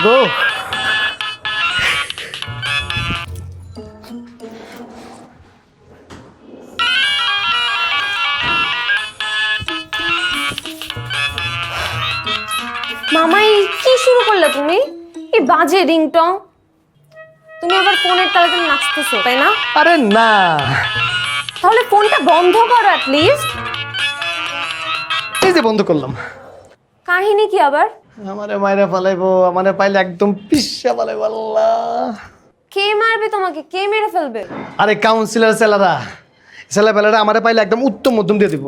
গো। মামাই কি শুরু করলে তুমি? এই বাজে রিংটং। তুমি আবার ফোনের তালাতে নাচতেছো তাই না? আরে না, তাহলে ফোনটা বন্ধ করো অ্যাট লিস্ট। এই যে বন্ধ করলাম। কাহিনী কি আবার? আমারে মাইরা ফালাইবো, আমারে পাইলে একদম পিসা ফালাইবো। আল্লাহ, কে মারবে তোমাকে? কে মেরে ফেলবে? আরে কাউন্সিলর ছেলেবেলারা আমারে পাইলে একদম উত্তম মধ্যম দিয়ে দিব।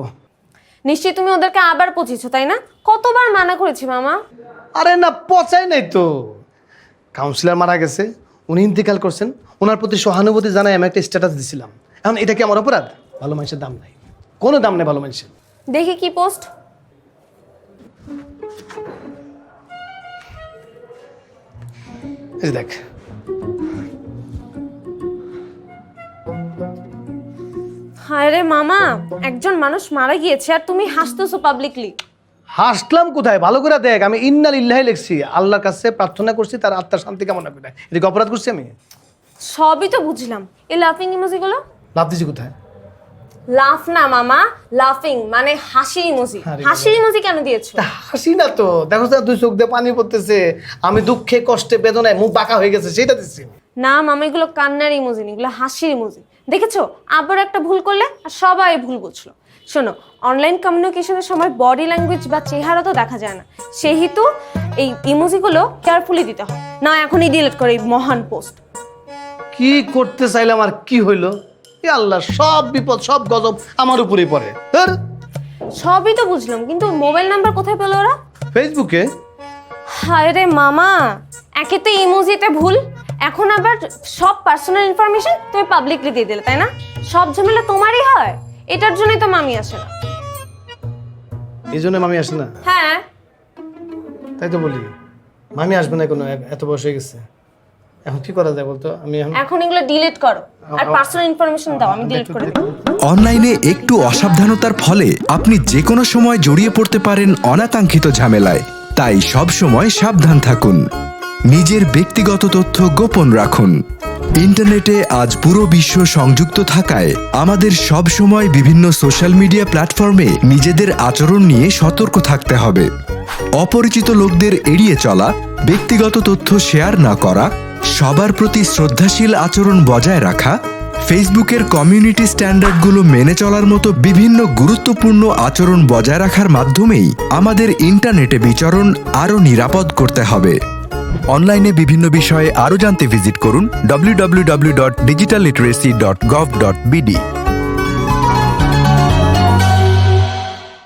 নিশ্চয়ই তুমি ওদেরকে আবার পচিয়েছো তাই না? কতবার মানা করেছি মামা। আরে না, পচাই নাই তো। কাউন্সিলর মারা গেছে, উনি ইন্তেকাল করছেন, ওনার প্রতি সহানুভূতি জানাই আমি একটা স্ট্যাটাস দিছিলাম। এখন এটা কি আমার অপরাধ? ভালো মানুষের দাম নাই, কোনো দাম নেই ভালো মানুষের। দেখি কি পোস্ট। এই যে দেখ, হায় রে মামা, একজন মানুষ মারা গিয়েছে আর তুমি হাসতেছো পাবলিকলি। হাসলাম কোথায়? ভালো করে দেখ, আমি ইন্না লিল্লাহি লিখছি, আল্লাহর কাছে প্রার্থনা করছি তার আত্মার শান্তি কামনা করে। এদিকে অপরাধ করছি আমি? সবই তো বুঝলাম। এই লাফিং ইমোজি গুলো? লাভ দিছি কোথায়? লাফ না মামা, লাফিং মানে হাসির ইমোজি। আরে হাসির ইমোজি কেন দিয়েছো? তা হাসি না তো, দেখো তো দুই চোখ দিয়ে পানি পড়তেছে, আমি দুঃখে কষ্টে বেদনায় মুখ বাঁকা হয়ে গেছে, সেটা দিচ্ছি। না মামা, এগুলো কান্নার ইমোজি না, এগুলো হাসির ইমোজি। দেখেছো, আবার একটা ভুল করলে আর সবাই ভুল বুঝলো। শোনো, অনলাইন কমিউনিকেশনের সময় বডি ল্যাঙ্গুয়েজ বা চেহারা তো দেখা যায় না, সেহেতু এই ইমোজিগুলো কেয়ারফুলি দিতে হয়। না এখনই ডিলিট করে এই মহান পোস্ট। কি করতে চাইলাম আর কি হইলো? এ আল্লাহ, সব বিপদ সব গজব আমার উপরেই পড়ে। ধর, সবই তো বুঝলাম, কিন্তু মোবাইল নাম্বার কোথায় পেলো ওরা? ফেসবুকে। হায় রে মামা, একে তো ইমোজিতে ভুল, এখন আবার সব পার্সোনাল ইনফরমেশন তুমি পাবলিকলি দিয়ে দিলে, তাই না? সব ঝামেলা তোমারই হয়, এটার জন্যই তো মামি আসে না। এই জন্য মামি আসে না? হ্যাঁ, তাই তো বলি, মামি আসবে না, কোনো এত বয়স হয়ে গেছে। এখন কি করা যায় বলতো? আমি এখন এগুলো ডিলিট করো আর পার্সোনাল ইনফরমেশন দাও, আমি ডিলিট করে দেব। অনলাইনে একটু অসাবধানতার ফলে আপনি যে কোনো সময় জড়িয়ে পড়তে পারেন অনাকাঙ্ক্ষিত ঝামেলায়। তাই সব সময় সাবধান থাকুন, নিজের ব্যক্তিগত তথ্য গোপন রাখুন। ইন্টারনেটে আজ পুরো বিশ্ব সংযুক্ত থাকায় আমাদের সব সময় বিভিন্ন সোশ্যাল মিডিয়া প্ল্যাটফর্মে নিজেদের আচরণ নিয়ে সতর্ক থাকতে হবে। অপরিচিত লোকদের এড়িয়ে চলা, ব্যক্তিগত তথ্য শেয়ার না করা, সবার প্রতি শ্রদ্ধাশীল আচরণ বজায় রাখা, ফেসবুকের কমিউনিটি স্ট্যান্ডার্ডগুলো মেনে চলার মতো বিভিন্ন গুরুত্বপূর্ণ আচরণ বজায় রাখার মাধ্যমেই আমাদের ইন্টারনেটে বিচরণ আরও নিরাপদ করতে হবে। অনলাইনে বিভিন্ন বিষয়ে আরও জানতে ভিজিট করুন www.digitalliteracy.gov.bd।